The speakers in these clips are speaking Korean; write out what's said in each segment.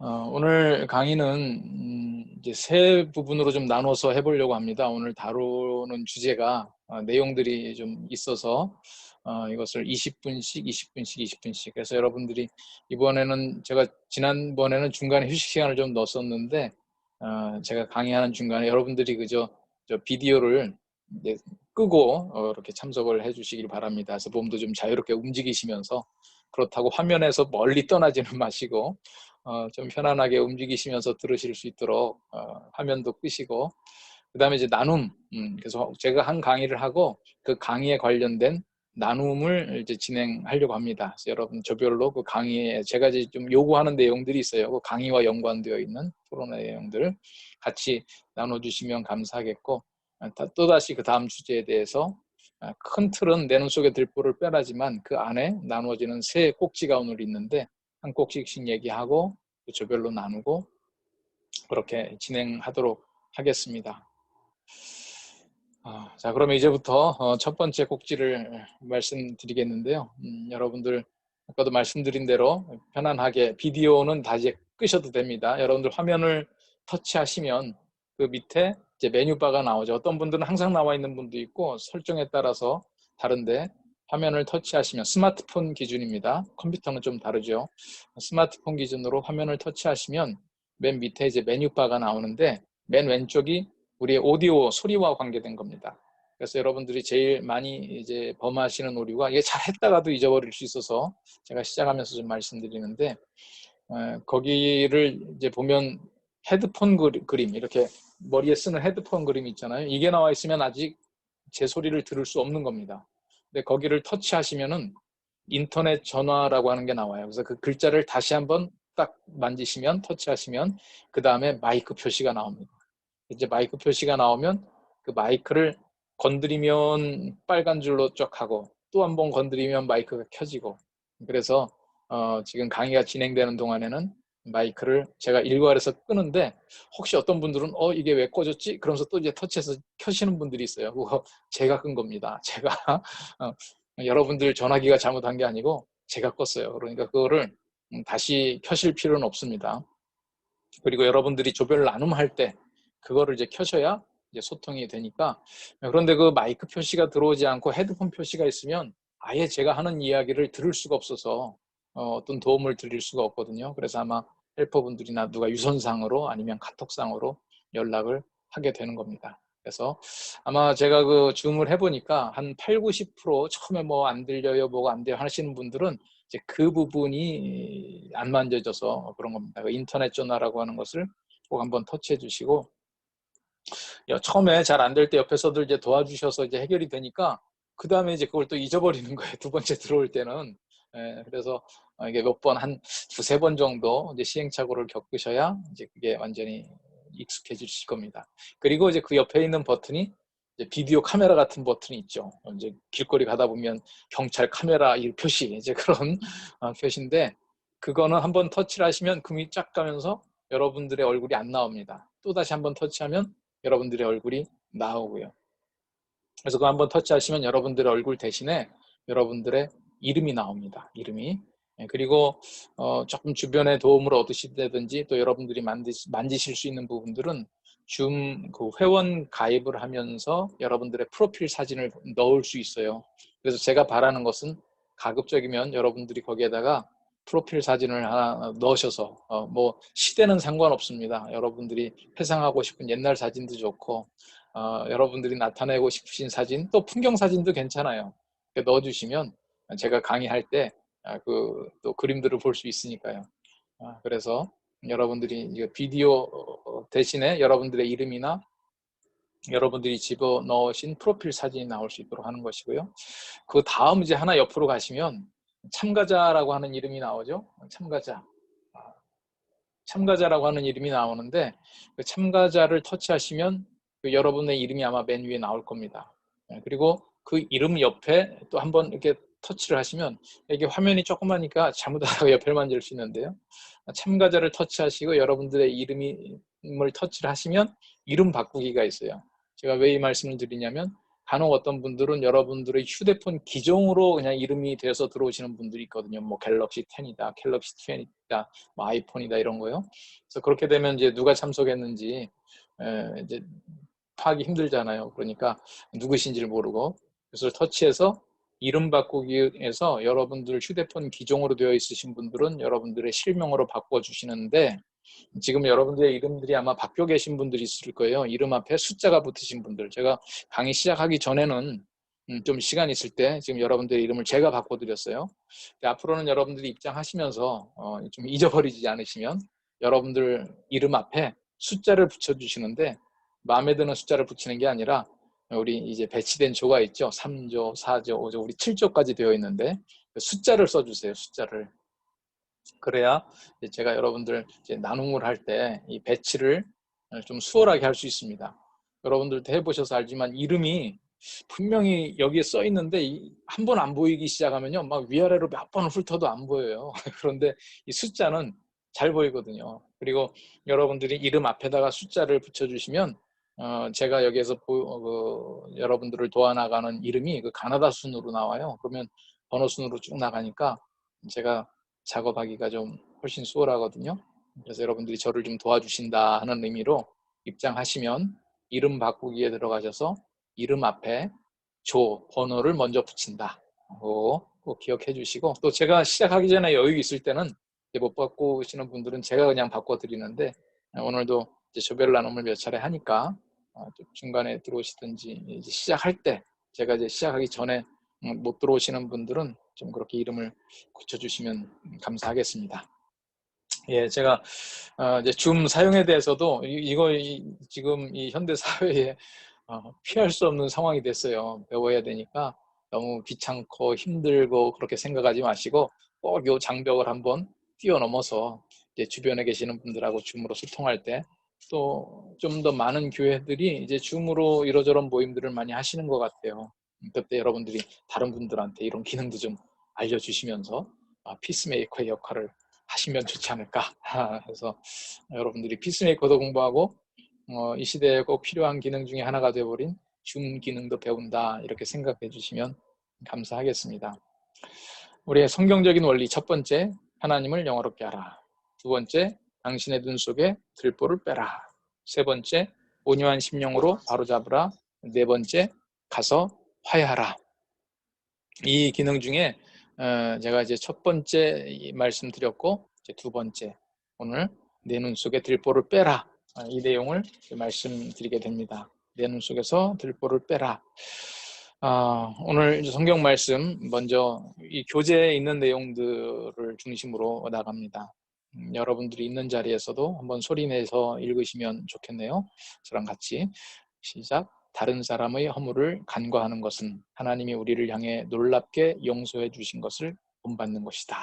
오늘 강의는 이제 세 부분으로 좀 나눠서 해보려고 합니다. 오늘 다루는 주제가 내용들이 좀 있어서 이것을 20분씩, 20분씩, 20분씩. 그래서 여러분들이 이번에는 제가 지난번에는 중간에 휴식 시간을 좀 넣었었는데 제가 강의하는 중간에 여러분들이 그저 저 비디오를 이제 끄고 이렇게 참석을 해주시길 바랍니다. 그래서 몸도 좀 자유롭게 움직이시면서 그렇다고 화면에서 멀리 떠나지는 마시고 좀 편안하게 움직이시면서 들으실 수 있도록 화면도 끄시고 그 다음에 이제 나눔 그래서 제가 한 강의를 하고 그 강의에 관련된 나눔을 이제 진행하려고 합니다. 그래서 여러분 저별로 그 강의에 제가 이제 좀 요구하는 내용들이 있어요. 그 강의와 연관되어 있는 토론의 내용들 같이 나눠주시면 감사하겠고 또다시 그 다음 주제에 대해서 큰 틀은 내 눈 속에 들보를 빼라지만 그 안에 나누어지는 세 꼭지가 오늘 있는데 한 꼭지씩 얘기하고 조별로 나누고 그렇게 진행하도록 하겠습니다. 자, 그러면 이제부터 첫 번째 꼭지를 말씀드리겠는데요. 여러분들 아까도 말씀드린 대로 편안하게 비디오는 다 이제 끄셔도 됩니다. 여러분들 화면을 터치하시면 그 밑에 이제 메뉴바가 나오죠. 어떤 분들은 항상 나와 있는 분도 있고 설정에 따라서 다른데 화면을 터치하시면 스마트폰 기준입니다. 컴퓨터는 좀 다르죠. 스마트폰 기준으로 화면을 터치하시면 맨 밑에 이제 메뉴바가 나오는데 맨 왼쪽이 우리의 오디오 소리와 관계된 겁니다. 그래서 여러분들이 제일 많이 이제 범하시는 오류가 이게 잘 했다가도 잊어버릴 수 있어서 제가 시작하면서 좀 말씀드리는데 거기를 이제 보면 헤드폰 그림 이렇게 머리에 쓰는 헤드폰 그림 있잖아요. 이게 나와 있으면 아직 제 소리를 들을 수 없는 겁니다. 근데 거기를 터치하시면은 인터넷 전화라고 하는 게 나와요. 그래서 그 글자를 다시 한번 딱 만지시면 터치하시면 그 다음에 마이크 표시가 나옵니다. 이제 마이크 표시가 나오면 그 마이크를 건드리면 빨간 줄로 쫙 하고 또 한 번 건드리면 마이크가 켜지고 그래서 지금 강의가 진행되는 동안에는 마이크를 제가 일괄해서 끄는데 혹시 어떤 분들은 이게 왜 꺼졌지? 그러면서 또 이제 터치해서 켜시는 분들이 있어요. 그거 제가 끈 겁니다. 제가 여러분들 전화기가 잘못한 게 아니고 제가 껐어요. 그러니까 그거를 다시 켜실 필요는 없습니다. 그리고 여러분들이 조별 나눔할 때 그거를 이제 켜셔야 이제 소통이 되니까 그런데 그 마이크 표시가 들어오지 않고 헤드폰 표시가 있으면 아예 제가 하는 이야기를 들을 수가 없어서 어떤 도움을 드릴 수가 없거든요. 그래서 아마 헬퍼분들이나 누가 유선상으로 아니면 카톡상으로 연락을 하게 되는 겁니다. 그래서 아마 제가 그 줌을 해보니까 한 8, 90% 처음에 뭐 안 들려요, 뭐가 안 돼요 하시는 분들은 이제 그 부분이 안 만져져서 그런 겁니다. 그 인터넷 전화라고 하는 것을 꼭 한번 터치해 주시고 처음에 잘 안 될 때 옆에서도 이제 도와주셔서 이제 해결이 되니까 그 다음에 이제 그걸 또 잊어버리는 거예요. 두 번째 들어올 때는. 그래서 이게 몇 번 한 두세 번 정도 이제 시행착오를 겪으셔야 이제 그게 완전히 익숙해지실 겁니다. 그리고 이제 그 옆에 있는 버튼이 이제 비디오 카메라 같은 버튼이 있죠. 이제 길거리 가다 보면 경찰 카메라 이 표시 이제 그런 표시인데 그거는 한번 터치를 하시면 금이 쫙 가면서 여러분들의 얼굴이 안 나옵니다. 또 다시 한번 터치하면 여러분들의 얼굴이 나오고요. 그래서 그거 한번 터치하시면 여러분들의 얼굴 대신에 여러분들의 이름이 나옵니다. 이름이. 그리고 조금 주변에 도움을 얻으시다든지 또 여러분들이 만지실 수 있는 부분들은 줌 그 회원 가입을 하면서 여러분들의 프로필 사진을 넣을 수 있어요. 그래서 제가 바라는 것은 가급적이면 여러분들이 거기에다가 프로필 사진을 하나 넣으셔서 뭐 시대는 상관없습니다. 여러분들이 회상하고 싶은 옛날 사진도 좋고 여러분들이 나타내고 싶으신 사진 또 풍경 사진도 괜찮아요. 넣어주시면 제가 강의할 때 또 그림들을 볼 수 있으니까요. 그래서 여러분들이 비디오 대신에 여러분들의 이름이나 여러분들이 집어넣으신 프로필 사진이 나올 수 있도록 하는 것이고요. 그 다음 이제 하나 옆으로 가시면 참가자라고 하는 이름이 나오죠. 참가자라고 하는 이름이 나오는데 그 참가자를 터치하시면 그 여러분의 이름이 아마 맨 위에 나올 겁니다. 그리고 그 이름 옆에 또 한번 이렇게 터치를 하시면 이게 화면이 조그마니까 잘못하다가 옆을 만질 수 있는데요. 참가자를 터치하시고 여러분들의 이름을 터치를 하시면 이름 바꾸기가 있어요. 제가 왜 이 말씀을 드리냐면 간혹 어떤 분들은 여러분들의 휴대폰 기종으로 그냥 이름이 되어서 들어오시는 분들이 있거든요. 뭐 갤럭시 10이다, 갤럭시 20이다, 뭐 아이폰이다 이런 거요. 그래서 그렇게 되면 이제 누가 참석했는지 이제 파악이 힘들잖아요. 그러니까 누구신지를 모르고 그래서 터치해서 이름 바꾸기에서 여러분들 휴대폰 기종으로 되어 있으신 분들은 여러분들의 실명으로 바꿔주시는데 지금 여러분들의 이름들이 아마 바뀌어 계신 분들이 있을 거예요. 이름 앞에 숫자가 붙으신 분들. 제가 강의 시작하기 전에는 좀 시간 있을 때 지금 여러분들의 이름을 제가 바꿔드렸어요. 앞으로는 여러분들이 입장하시면서 좀 잊어버리지 않으시면 여러분들 이름 앞에 숫자를 붙여주시는데 마음에 드는 숫자를 붙이는 게 아니라 우리 이제 배치된 조가 있죠. 3조, 4조, 5조, 우리 7조까지 되어 있는데 숫자를 써주세요. 숫자를. 그래야 제가 여러분들 이제 나눔을 할 때 이 배치를 좀 수월하게 할 수 있습니다. 여러분들도 해보셔서 알지만 이름이 분명히 여기에 써 있는데 한 번 안 보이기 시작하면요, 막 위아래로 몇 번을 훑어도 안 보여요. 그런데 이 숫자는 잘 보이거든요. 그리고 여러분들이 이름 앞에다가 숫자를 붙여주시면 제가 여기에서 여러분들을 도와나가는 이름이 그 가나다 순으로 나와요. 그러면 번호 순으로 쭉 나가니까 제가 작업하기가 좀 훨씬 수월하거든요. 그래서 여러분들이 저를 좀 도와주신다 하는 의미로 입장하시면 이름 바꾸기에 들어가셔서 이름 앞에 조, 번호를 먼저 붙인다. 꼭 기억해 주시고 또 제가 시작하기 전에 여유 있을 때는 못 바꾸시는 분들은 제가 그냥 바꿔드리는데 오늘도 이제 조별 나눔을 몇 차례 하니까 중간에 들어오시든지 이제 시작할 때 제가 이제 시작하기 전에 못 들어오시는 분들은 좀 그렇게 이름을 고쳐주시면 감사하겠습니다. 예, 제가 이제 줌 사용에 대해서도 지금 이 현대 사회에 피할 수 없는 상황이 됐어요. 배워야 되니까 너무 귀찮고 힘들고 그렇게 생각하지 마시고 꼭 요 장벽을 한번 뛰어넘어서 이제 주변에 계시는 분들하고 줌으로 소통할 때 또 좀 더 많은 교회들이 이제 줌으로 이러저런 모임들을 많이 하시는 것 같아요. 그때 여러분들이 다른 분들한테 이런 기능도 좀 알려주시면서 피스메이커의 역할을 하시면 좋지 않을까. 그래서 여러분들이 피스메이커도 공부하고 이 시대에 꼭 필요한 기능 중에 하나가 되어버린 줌 기능도 배운다 이렇게 생각해 주시면 감사하겠습니다. 우리의 성경적인 원리 첫 번째, 하나님을 영화롭게 하라. 두 번째, 당신의 눈 속에 들보를 빼라. 세 번째, 온유한 심령으로 바로잡으라. 네 번째, 가서 화해하라. 이 기능 중에 제가 이제 첫 번째 말씀드렸고 이제 두 번째 오늘 내 눈 속에 들보를 빼라 이 내용을 말씀드리게 됩니다. 내 눈 속에서 들보를 빼라. 오늘 성경 말씀 먼저 이 교재에 있는 내용들을 중심으로 나갑니다. 여러분들이 있는 자리에서도 한번 소리내서 읽으시면 좋겠네요. 저랑 같이 시작. 다른 사람의 허물을 간과하는 것은 하나님이 우리를 향해 놀랍게 용서해 주신 것을 본받는 것이다.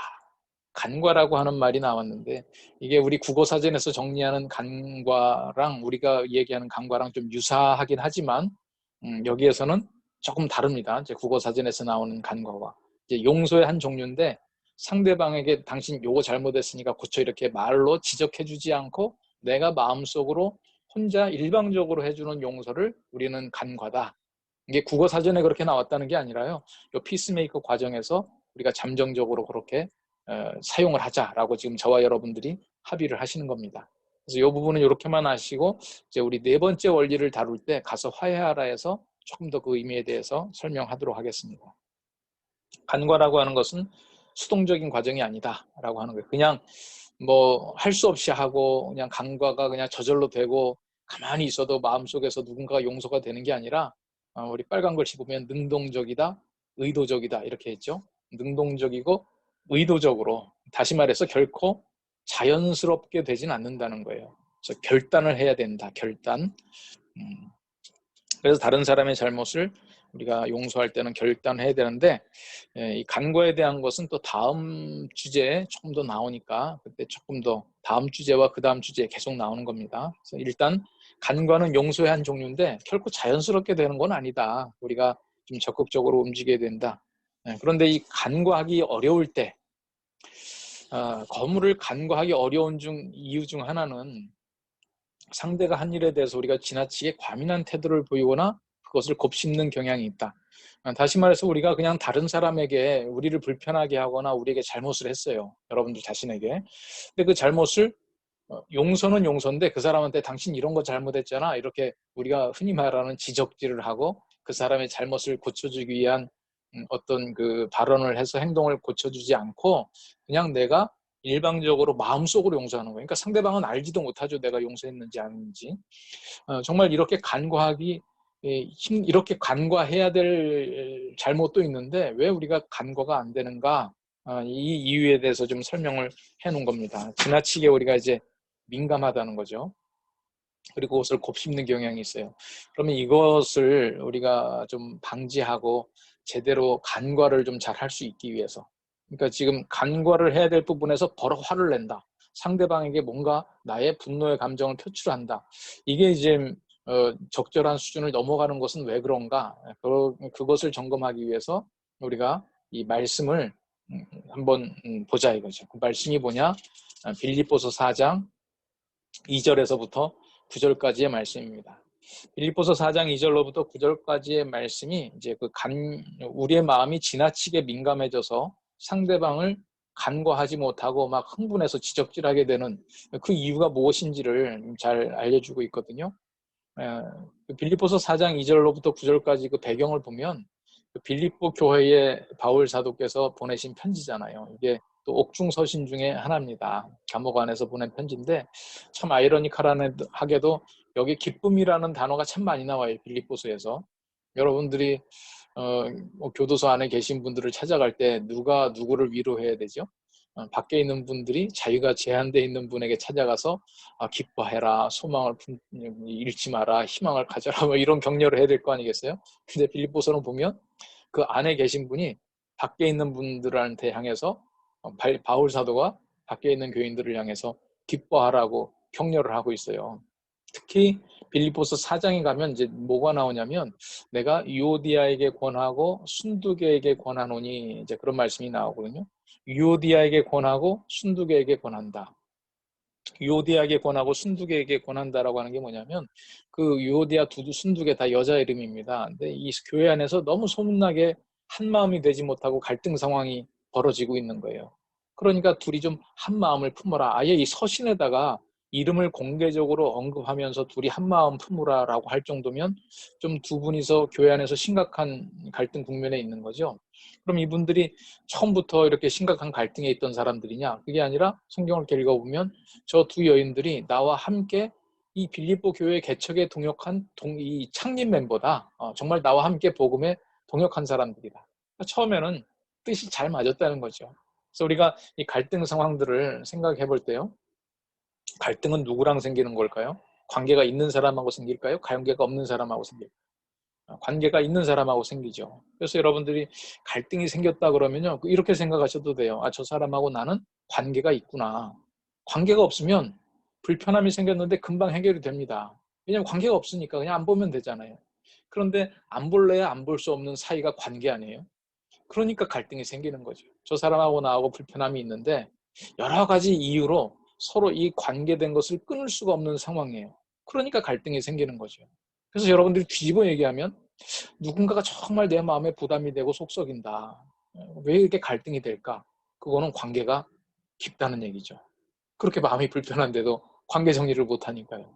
간과라고 하는 말이 나왔는데 이게 우리 국어사전에서 정리하는 간과랑 우리가 얘기하는 간과랑 좀 유사하긴 하지만 여기에서는 조금 다릅니다. 이제 국어사전에서 나오는 간과와 이제 용서의 한 종류인데 상대방에게 당신 요거 잘못했으니까 고쳐 이렇게 말로 지적해 주지 않고 내가 마음속으로 혼자 일방적으로 해주는 용서를 우리는 간과다. 이게 국어사전에 그렇게 나왔다는 게 아니라요. 이 피스메이커 과정에서 우리가 잠정적으로 그렇게 사용을 하자라고 지금 저와 여러분들이 합의를 하시는 겁니다. 그래서 이 부분은 이렇게만 하시고 이제 우리 네 번째 원리를 다룰 때 가서 화해하라 해서 조금 더 그 의미에 대해서 설명하도록 하겠습니다. 간과라고 하는 것은 수동적인 과정이 아니다라고 하는 거예요. 그냥 뭐 할 수 없이 하고 그냥 간과가 그냥 저절로 되고 가만히 있어도 마음속에서 누군가가 용서가 되는 게 아니라 우리 빨간 글씨 보면 능동적이다, 의도적이다 이렇게 했죠. 능동적이고 의도적으로 다시 말해서 결코 자연스럽게 되진 않는다는 거예요. 그래서 결단을 해야 된다. 결단. 그래서 다른 사람의 잘못을 우리가 용서할 때는 결단해야 되는데 이 간과에 대한 것은 또 다음 주제에 조금 더 나오니까 그때 조금 더 다음 주제와 그 다음 주제에 계속 나오는 겁니다. 그래서 일단 간과는 용서의 한 종류인데 결코 자연스럽게 되는 건 아니다. 우리가 좀 적극적으로 움직여야 된다. 그런데 이 간과하기 어려울 때 거물을 간과하기 어려운 이유 중 하나는 상대가 한 일에 대해서 우리가 지나치게 과민한 태도를 보이거나 그것을 곱씹는 경향이 있다. 다시 말해서 우리가 그냥 다른 사람에게 우리를 불편하게 하거나 우리에게 잘못을 했어요. 여러분들 자신에게. 근데 그 잘못을 용서는 용서인데 그 사람한테 당신 이런 거 잘못했잖아. 이렇게 우리가 흔히 말하는 지적질을 하고 그 사람의 잘못을 고쳐주기 위한 어떤 그 발언을 해서 행동을 고쳐주지 않고 그냥 내가 일방적으로 마음속으로 용서하는 거예요. 그러니까 상대방은 알지도 못하죠. 내가 용서했는지 아닌지. 정말 이렇게 간과하기 이렇게 간과해야 될 잘못도 있는데 왜 우리가 간과가 안 되는가? 이 이유에 대해서 좀 설명을 해 놓은 겁니다. 지나치게 우리가 이제 민감하다는 거죠. 그리고 그것을 곱씹는 경향이 있어요. 그러면 이것을 우리가 좀 방지하고 제대로 간과를 좀 잘 할 수 있기 위해서. 그러니까 지금 간과를 해야 될 부분에서 바로 화를 낸다. 상대방에게 뭔가 나의 분노의 감정을 표출한다. 이게 이제 적절한 수준을 넘어가는 것은 왜 그런가? 그것을 점검하기 위해서 우리가 이 말씀을 한번 보자 이거죠. 그 말씀이 뭐냐? 빌립보서 4장 2절에서부터 9절까지의 말씀입니다. 빌립보서 4장 2절로부터 9절까지의 말씀이 이제 우리의 마음이 지나치게 민감해져서 상대방을 간과하지 못하고 막 흥분해서 지적질하게 되는 그 이유가 무엇인지를 잘 알려주고 있거든요. 빌립보서 4장 2절로부터 9절까지 그 배경을 보면 빌립보 교회에 바울 사도께서 보내신 편지잖아요. 이게 또 옥중서신 중에 하나입니다. 감옥 안에서 보낸 편지인데 참 아이러니컬하게도 여기 기쁨이라는 단어가 참 많이 나와요. 빌립보서에서. 여러분들이 교도소 안에 계신 분들을 찾아갈 때 누가 누구를 위로해야 되죠? 밖에 있는 분들이 자유가 제한되어 있는 분에게 찾아가서 기뻐해라, 소망을 잃지 마라, 희망을 가져라 뭐 이런 격려를 해야 될 거 아니겠어요? 근데 빌립보서는 보면 그 안에 계신 분이 밖에 있는 분들한테 향해서 바울 사도가 밖에 있는 교인들을 향해서 기뻐하라고 격려를 하고 있어요. 특히 빌립보서 4장에 가면 이제 뭐가 나오냐면 내가 유오디아에게 권하고 순두개에게 권하노니 이제 그런 말씀이 나오거든요. 유오디아에게 권하고 순두개에게 권한다. 유오디아에게 권하고 순두개에게 권한다라고 하는 게 뭐냐면 그 유오디아 순두개 다 여자 이름입니다. 근데 이 교회 안에서 너무 소문나게 한 마음이 되지 못하고 갈등 상황이 벌어지고 있는 거예요. 그러니까 둘이 좀 한 마음을 품어라. 아예 이 서신에다가 이름을 공개적으로 언급하면서 둘이 한 마음 품으라라고 할 정도면 좀 두 분이서 교회 안에서 심각한 갈등 국면에 있는 거죠. 그럼 이분들이 처음부터 이렇게 심각한 갈등에 있던 사람들이냐? 그게 아니라 성경을 읽어보면 저 두 여인들이 나와 함께 이 빌립보 교회 개척에 동역한 이 창립 멤버다. 정말 나와 함께 복음에 동역한 사람들이다. 처음에는 뜻이 잘 맞았다는 거죠. 그래서 우리가 이 갈등 상황들을 생각해 볼 때요. 갈등은 누구랑 생기는 걸까요? 관계가 있는 사람하고 생길까요? 관계가 없는 사람하고 생길까요? 관계가 있는 사람하고 생기죠. 그래서 여러분들이 갈등이 생겼다 그러면요. 이렇게 생각하셔도 돼요. 저 사람하고 나는 관계가 있구나. 관계가 없으면 불편함이 생겼는데 금방 해결이 됩니다. 왜냐하면 관계가 없으니까 그냥 안 보면 되잖아요. 그런데 안 볼래야 안 볼 수 없는 사이가 관계 아니에요? 그러니까 갈등이 생기는 거죠. 저 사람하고 나하고 불편함이 있는데 여러 가지 이유로 서로 이 관계된 것을 끊을 수가 없는 상황이에요. 그러니까 갈등이 생기는 거죠. 그래서 여러분들이 뒤집어 얘기하면 누군가가 정말 내 마음에 부담이 되고 속썩인다. 왜 이렇게 갈등이 될까? 그거는 관계가 깊다는 얘기죠. 그렇게 마음이 불편한데도 관계 정리를 못하니까요.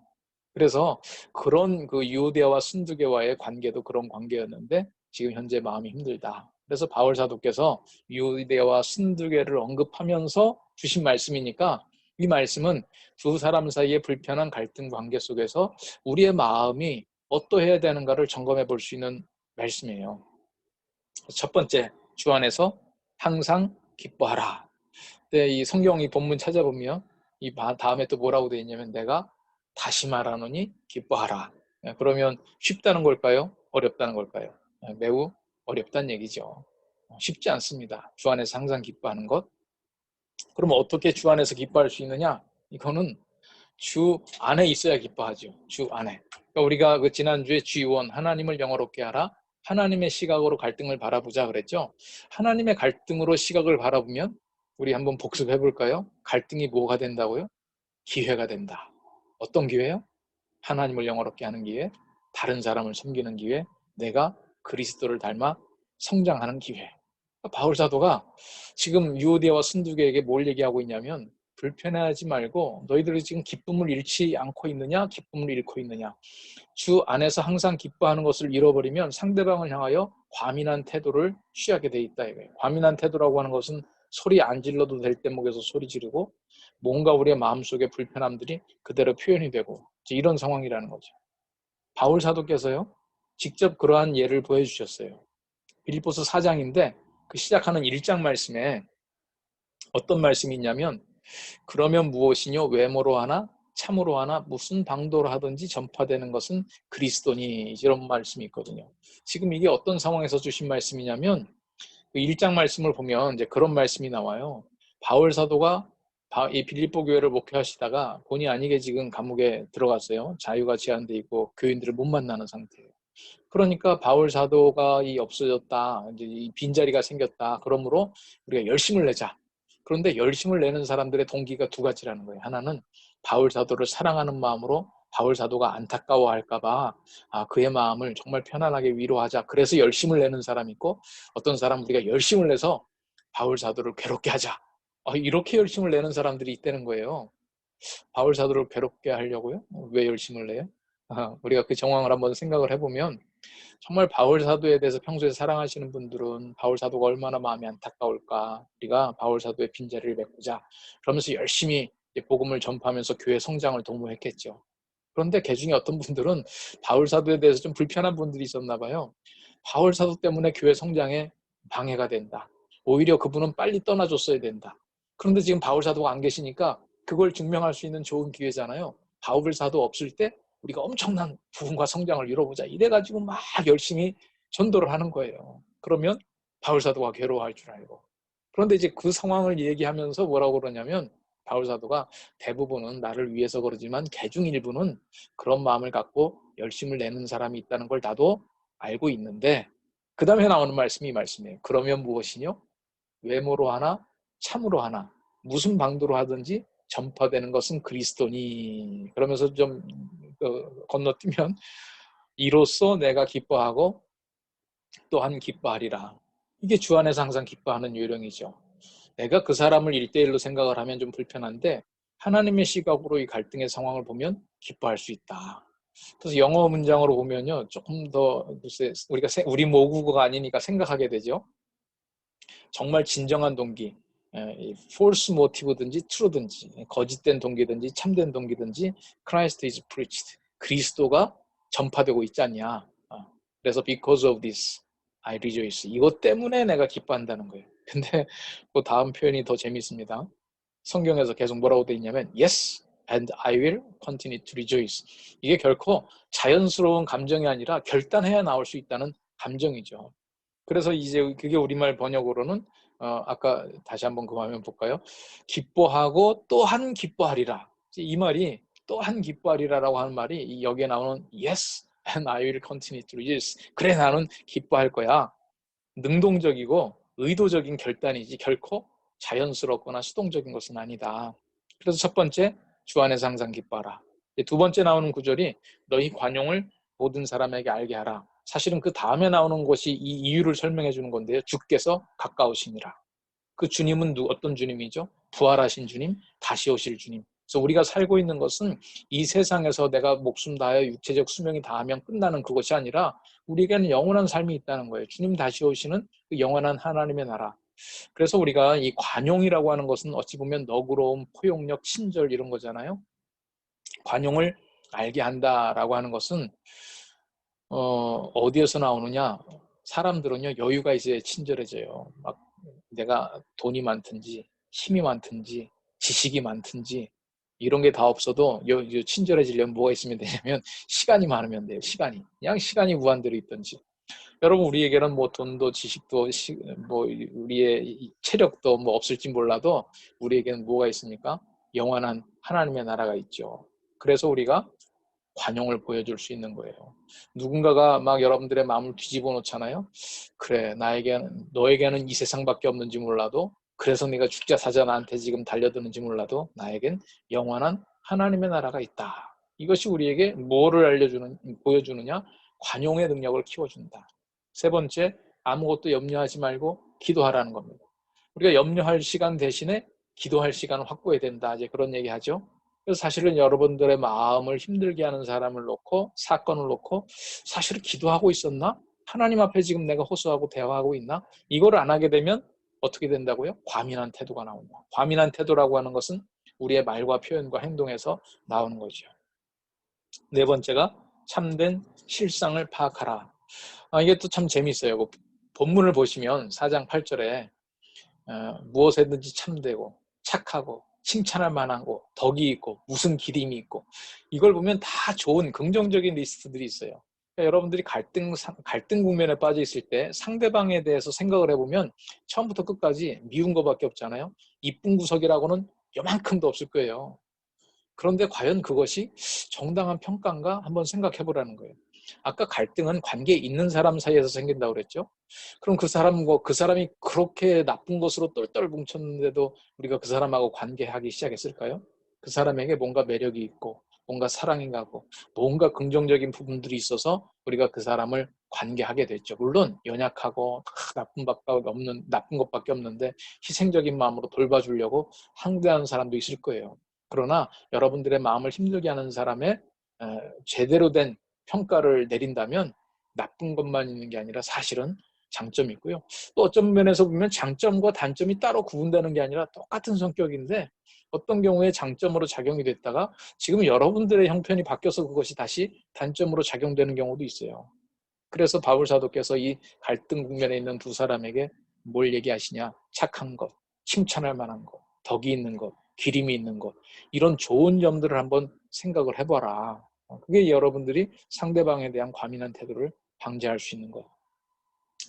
그래서 그런 그 유오디아와 순두개와의 관계도 그런 관계였는데 지금 현재 마음이 힘들다. 그래서 바울 사도께서 유오디아와 순두개를 언급하면서 주신 말씀이니까 이 말씀은 두 사람 사이의 불편한 갈등 관계 속에서 우리의 마음이 어떠해야 되는가를 점검해 볼 수 있는 말씀이에요. 첫 번째, 주 안에서 항상 기뻐하라. 근데 이 성경 이 본문 찾아보면 이 다음에 또 뭐라고 되어 있냐면 내가 다시 말하노니 기뻐하라. 그러면 쉽다는 걸까요? 어렵다는 걸까요? 매우 어렵다는 얘기죠. 쉽지 않습니다. 주 안에서 항상 기뻐하는 것. 그러면 어떻게 주 안에서 기뻐할 수 있느냐? 이거는 주 안에 있어야 기뻐하죠. 주 안에. 그러니까 우리가 그 지난주에 G1 하나님을 영어롭게 하라. 하나님의 시각으로 갈등을 바라보자 그랬죠. 하나님의 갈등으로 시각을 바라보면 우리 한번 복습해 볼까요? 갈등이 뭐가 된다고요? 기회가 된다. 어떤 기회요? 하나님을 영어롭게 하는 기회, 다른 사람을 섬기는 기회, 내가 그리스도를 닮아 성장하는 기회. 바울 사도가 지금 유오디아와 순두교에게 뭘 얘기하고 있냐면 불편해하지 말고 너희들이 지금 기쁨을 잃지 않고 있느냐? 기쁨을 잃고 있느냐? 주 안에서 항상 기뻐하는 것을 잃어버리면 상대방을 향하여 과민한 태도를 취하게 돼 있다 이거예요. 과민한 태도라고 하는 것은 소리 안 질러도 될 대목에서 소리 지르고 뭔가 우리의 마음속에 불편함들이 그대로 표현이 되고 이런 상황이라는 거죠. 바울 사도께서요. 직접 그러한 예를 보여주셨어요. 빌립보서 4장인데 그 시작하는 1장 말씀에 어떤 말씀이 있냐면 그러면 무엇이뇨? 외모로 하나? 참으로 하나? 무슨 방도로 하든지 전파되는 것은 그리스도니 이런 말씀이 있거든요. 지금 이게 어떤 상황에서 주신 말씀이냐면 그 1장 말씀을 보면 이제 그런 말씀이 나와요. 바울 사도가 이 빌립보 교회를 목회하시다가 본의 아니게 지금 감옥에 들어갔어요. 자유가 제한돼 있고 교인들을 못 만나는 상태예요. 그러니까 바울 사도가 없어졌다. 이제 이 빈자리가 생겼다. 그러므로 우리가 열심을 내자. 그런데 열심을 내는 사람들의 동기가 두 가지라는 거예요. 하나는 바울 사도를 사랑하는 마음으로 바울 사도가 안타까워할까봐 그의 마음을 정말 편안하게 위로하자. 그래서 열심을 내는 사람이 있고 어떤 사람은 우리가 열심을 내서 바울 사도를 괴롭게 하자. 이렇게 열심을 내는 사람들이 있다는 거예요. 바울 사도를 괴롭게 하려고요? 왜 열심을 내요? 우리가 그 정황을 한번 생각을 해보면 정말 바울 사도에 대해서 평소에 사랑하시는 분들은 바울 사도가 얼마나 마음이 안타까울까. 우리가 바울 사도의 빈자리를 메꾸자. 그러면서 열심히 복음을 전파하면서 교회 성장을 도모했겠죠. 그런데 그 중에 어떤 분들은 바울 사도에 대해서 좀 불편한 분들이 있었나 봐요. 바울 사도 때문에 교회 성장에 방해가 된다. 오히려 그분은 빨리 떠나줬어야 된다. 그런데 지금 바울 사도가 안 계시니까 그걸 증명할 수 있는 좋은 기회잖아요. 바울 사도 없을 때 우리가 엄청난 부흥과 성장을 이뤄보자. 이래가지고 막 열심히 전도를 하는 거예요. 그러면 바울 사도가 괴로워할 줄 알고. 그런데 이제 그 상황을 얘기하면서 뭐라고 그러냐면 바울 사도가 대부분은 나를 위해서 그러지만 개중 일부는 그런 마음을 갖고 열심을 내는 사람이 있다는 걸 나도 알고 있는데 그 다음에 나오는 말씀이 이 말씀이에요. 그러면 무엇이뇨? 외모로 하나 참으로 하나 무슨 방도로 하든지 전파되는 것은 그리스도니. 그러면서 좀 건너뛰면 이로써 내가 기뻐하고 또한 기뻐하리라. 이게 주 안에서 항상 기뻐하는 요령이죠. 내가 그 사람을 1대1로 생각을 하면 좀 불편한데 하나님의 시각으로 이 갈등의 상황을 보면 기뻐할 수 있다. 그래서 영어 문장으로 보면요. 조금 더 우리가 우리 모국어가 아니니까 생각하게 되죠. 정말 진정한 동기, false motive든지 true든지 거짓된 동기든지 참된 동기든지 Christ is preached. 그리스도가 전파되고 있지 않냐. 그래서 because of this I rejoice. 이것 때문에 내가 기뻐한다는 거예요. 근데 그 다음 표현이 더 재밌습니다. 성경에서 계속 뭐라고 돼 있냐면 yes and I will continue to rejoice. 이게 결코 자연스러운 감정이 아니라 결단해야 나올 수 있다는 감정이죠. 그래서 이제 그게 우리말 번역으로는 아까 다시 한번 그 화면 볼까요? 기뻐하고 또한 기뻐하리라. 이 말이 또한 기뻐하리라라고 하는 말이 여기에 나오는 yes and I will continue to rejoice. 그래 나는 기뻐할 거야. 능동적이고 의도적인 결단이지 결코 자연스럽거나 수동적인 것은 아니다. 그래서 첫 번째, 주 안에서 항상 기뻐하라. 두 번째 나오는 구절이 너희 관용을 모든 사람에게 알게 하라. 사실은 그 다음에 나오는 것이 이 이유를 설명해 주는 건데요. 주께서 가까우시니라. 그 주님은 어떤 주님이죠? 부활하신 주님, 다시 오실 주님. 그래서 우리가 살고 있는 것은 이 세상에서 내가 목숨 다하여 육체적 수명이 다하면 끝나는 그것이 아니라 우리에게는 영원한 삶이 있다는 거예요. 주님 다시 오시는 그 영원한 하나님의 나라. 그래서 우리가 이 관용이라고 하는 것은 어찌 보면 너그러움, 포용력, 친절 이런 거잖아요. 관용을 알게 한다라고 하는 것은 어디에서 나오느냐? 사람들은요 여유가 있어야 친절해져요. 막 내가 돈이 많든지 힘이 많든지 지식이 많든지 이런 게 다 없어도 친절해지려면 뭐가 있으면 되냐면 시간이 많으면 돼요. 시간이 그냥 시간이 무한대로 있든지. 여러분 우리에게는 뭐 돈도 지식도 뭐 우리의 체력도 뭐 없을지 몰라도 우리에게는 뭐가 있습니까? 영원한 하나님의 나라가 있죠. 그래서 우리가 관용을 보여줄 수 있는 거예요. 누군가가 막 여러분들의 마음을 뒤집어 놓잖아요. 그래, 너에게는 이 세상밖에 없는지 몰라도, 그래서 네가 죽자 사자 나한테 지금 달려드는지 몰라도 나에겐 영원한 하나님의 나라가 있다. 이것이 우리에게 뭐를 보여주느냐? 관용의 능력을 키워준다. 세 번째, 아무것도 염려하지 말고 기도하라는 겁니다. 우리가 염려할 시간 대신에 기도할 시간을 확보해야 된다. 이제 그런 얘기 하죠. 그래서 사실은 여러분들의 마음을 힘들게 하는 사람을 놓고, 사건을 놓고, 사실은 기도하고 있었나? 하나님 앞에 지금 내가 호소하고 대화하고 있나? 이걸 안 하게 되면 어떻게 된다고요? 과민한 태도가 나온다. 과민한 태도라고 하는 것은 우리의 말과 표현과 행동에서 나오는 거죠. 네 번째가 참된 실상을 파악하라. 이게 또 참 재미있어요. 그 본문을 보시면 4장 8절에 무엇에든지 참되고 착하고 칭찬할 만하고 덕이 있고 무슨 기림이 있고, 이걸 보면 다 좋은 긍정적인 리스트들이 있어요. 그러니까 여러분들이 갈등 국면에 빠져 있을 때 상대방에 대해서 생각을 해보면 처음부터 끝까지 미운 것밖에 없잖아요. 이쁜 구석이라고는 요만큼도 없을 거예요. 그런데 과연 그것이 정당한 평가인가 한번 생각해 보라는 거예요. 아까 갈등은 관계에 있는 사람 사이에서 생긴다고 그랬죠. 그럼 그 사람이 그렇게 나쁜 것으로 똘똘 뭉쳤는데도 우리가 그 사람하고 관계하기 시작했을까요? 그 사람에게 뭔가 매력이 있고 뭔가 사랑이 가고 뭔가 긍정적인 부분들이 있어서 우리가 그 사람을 관계하게 됐죠. 물론 연약하고 나쁜 것밖에 없는데 희생적인 마음으로 돌봐주려고 항대하는 사람도 있을 거예요. 그러나 여러분들의 마음을 힘들게 하는 사람의 제대로 된 평가를 내린다면 나쁜 것만 있는 게 아니라 사실은 장점이 있고요. 또 어떤 면에서 보면 장점과 단점이 따로 구분되는 게 아니라 똑같은 성격인데 어떤 경우에 장점으로 작용이 됐다가 지금 여러분들의 형편이 바뀌어서 그것이 다시 단점으로 작용되는 경우도 있어요. 그래서 바울 사도께서 이 갈등 국면에 있는 두 사람에게 뭘 얘기하시냐? 착한 것, 칭찬할 만한 것, 덕이 있는 것, 기림이 있는 것, 이런 좋은 점들을 한번 생각을 해봐라. 그게 여러분들이 상대방에 대한 과민한 태도를 방지할 수 있는 것.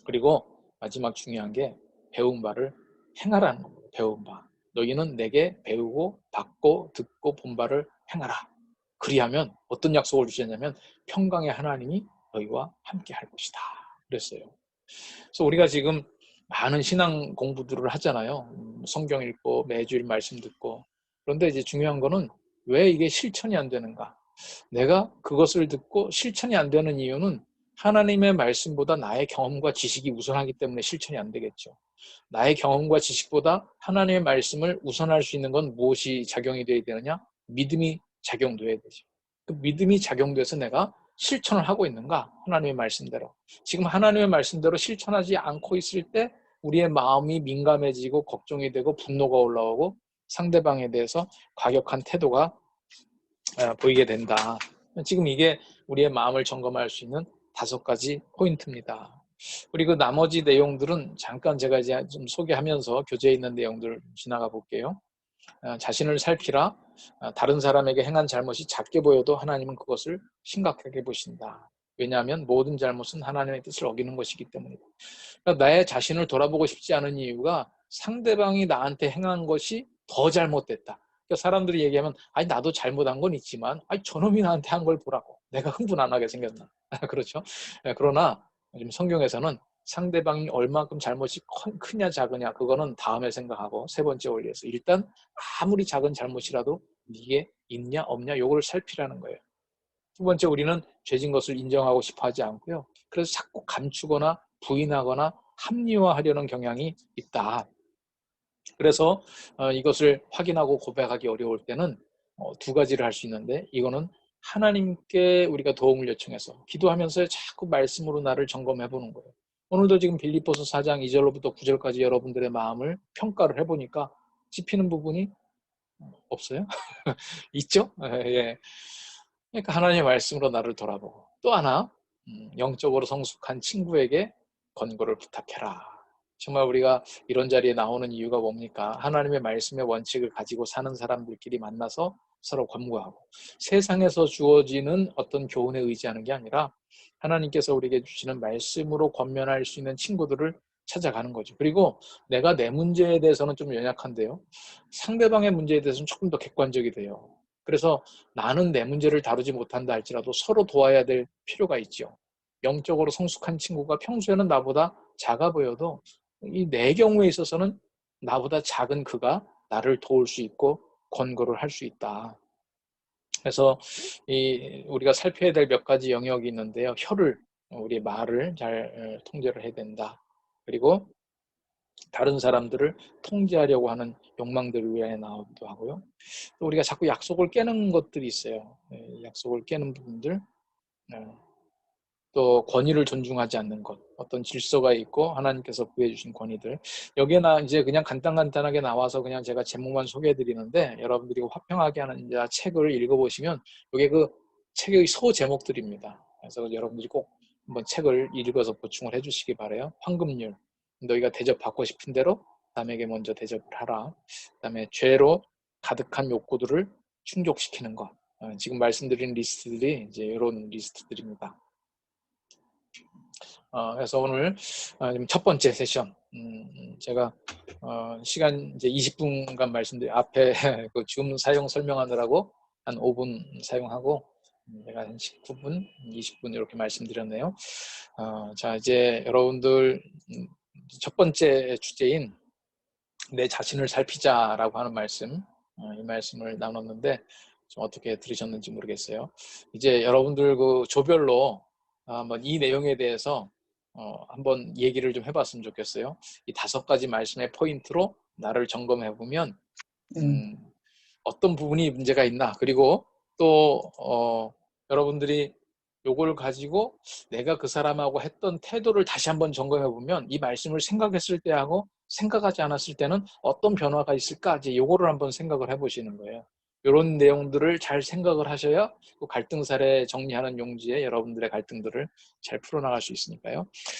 그리고 마지막 중요한 게 배운 바를 행하라는 겁니다. 배운 바. 너희는 내게 배우고 받고 듣고 본 바를 행하라. 그리하면 어떤 약속을 주셨냐면 평강의 하나님이 너희와 함께 할 것이다. 그랬어요. 그래서 우리가 지금 많은 신앙 공부들을 하잖아요. 성경 읽고 매주일 말씀 듣고. 그런데 이제 중요한 거는 왜 이게 실천이 안 되는가? 내가 그것을 듣고 실천이 안 되는 이유는 하나님의 말씀보다 나의 경험과 지식이 우선하기 때문에 실천이 안 되겠죠. 나의 경험과 지식보다 하나님의 말씀을 우선할 수 있는 건 무엇이 작용이 돼야 되느냐? 믿음이 작용돼야 되죠. 그 믿음이 작용돼서 내가 실천을 하고 있는가? 하나님의 말씀대로. 지금 하나님의 말씀대로 실천하지 않고 있을 때 우리의 마음이 민감해지고 걱정이 되고 분노가 올라오고 상대방에 대해서 과격한 태도가 보이게 된다. 지금 이게 우리의 마음을 점검할 수 있는 5가지 포인트입니다. 그리고 나머지 내용들은 잠깐 제가 이제 좀 소개하면서 교재에 있는 내용들 지나가 볼게요. 자신을 살피라. 다른 사람에게 행한 잘못이 작게 보여도 하나님은 그것을 심각하게 보신다. 왜냐하면 모든 잘못은 하나님의 뜻을 어기는 것이기 때문이다. 그러니까 나의 자신을 돌아보고 싶지 않은 이유가 상대방이 나한테 행한 것이 더 잘못됐다. 그러니까 사람들이 얘기하면 아니 나도 잘못한 건 있지만 아니 저놈이 나한테 한 걸 보라고 내가 흥분 안 하게 생겼나. 그렇죠. 그러나 지금 성경에서는 상대방이 얼마큼 잘못이 크냐 작으냐 그거는 다음에 생각하고 세 번째 원리에서 일단 아무리 작은 잘못이라도 이게 있냐 없냐 요걸 살피라는 거예요. 두 번째, 우리는 죄진 것을 인정하고 싶어 하지 않고요. 그래서 자꾸 감추거나 부인하거나 합리화하려는 경향이 있다. 그래서 이것을 확인하고 고백하기 어려울 때는 2가지를 할 수 있는데, 이거는 하나님께 우리가 도움을 요청해서 기도하면서 자꾸 말씀으로 나를 점검해 보는 거예요. 오늘도 지금 빌립보서 4장 2절로부터 9절까지 여러분들의 마음을 평가를 해보니까 찝히는 부분이 없어요? 있죠? 예. 그러니까 하나님의 말씀으로 나를 돌아보고, 또 하나 영적으로 성숙한 친구에게 권고를 부탁해라. 정말 우리가 이런 자리에 나오는 이유가 뭡니까? 하나님의 말씀의 원칙을 가지고 사는 사람들끼리 만나서 서로 권고하고, 세상에서 주어지는 어떤 교훈에 의지하는 게 아니라 하나님께서 우리에게 주시는 말씀으로 권면할 수 있는 친구들을 찾아가는 거죠. 그리고 내가 내 문제에 대해서는 좀 연약한데요, 상대방의 문제에 대해서는 조금 더 객관적이 돼요. 그래서 나는 내 문제를 다루지 못한다 할지라도 서로 도와야 될 필요가 있죠. 영적으로 성숙한 친구가 평소에는 나보다 작아 보여도 이 내 경우에 있어서는 나보다 작은 그가 나를 도울 수 있고 권고를 할 수 있다. 그래서 우리가 살펴야 될 몇 가지 영역이 있는데요. 우리의 말을 잘 통제를 해야 된다. 그리고 다른 사람들을 통제하려고 하는 욕망들을 위해 나오기도 하고요. 또 우리가 자꾸 약속을 깨는 것들이 있어요. 약속을 깨는 부분들, 또 권위를 존중하지 않는 것, 어떤 질서가 있고 하나님께서 부여주신 권위들. 여기에나 이제 그냥 간단하게 나와서 그냥 제가 제목만 소개해 드리는데, 여러분들이 화평하게 하는 자 책을 읽어보시면 이게 그 책의 소 제목들입니다. 그래서 여러분들이 꼭 한번 책을 읽어서 보충을 해주시기 바라요. 황금률, 너희가 대접받고 싶은 대로 남에게 먼저 대접을 하라. 그다음에 죄로 가득한 욕구들을 충족시키는 것. 지금 말씀드린 리스트들이 이제 이런 리스트들입니다. 그래서 오늘 첫 번째 세션, 제가 시간 이제 20분간 앞에 그 줌 사용 설명하느라고 한 5분 사용하고 제가 한 19분, 20분 이렇게 말씀드렸네요. 자, 이제 여러분들 첫 번째 주제인 내 자신을 살피자라고 하는 말씀, 이 말씀을 나눴는데 좀 어떻게 들으셨는지 모르겠어요. 이제 여러분들 그 조별로 한번 이 내용에 대해서 한번 얘기를 좀 해봤으면 좋겠어요. 이 5가지 말씀의 포인트로 나를 점검해 보면 어떤 부분이 문제가 있나, 그리고 또 여러분들이 요걸 가지고 내가 그 사람하고 했던 태도를 다시 한번 점검해 보면 이 말씀을 생각했을 때하고 생각하지 않았을 때는 어떤 변화가 있을까, 이제 요거를 한번 생각을 해보시는 거예요. 이런 내용들을 잘 생각을 하셔야 그 갈등 사례 정리하는 용지에 여러분들의 갈등들을 잘 풀어나갈 수 있으니까요.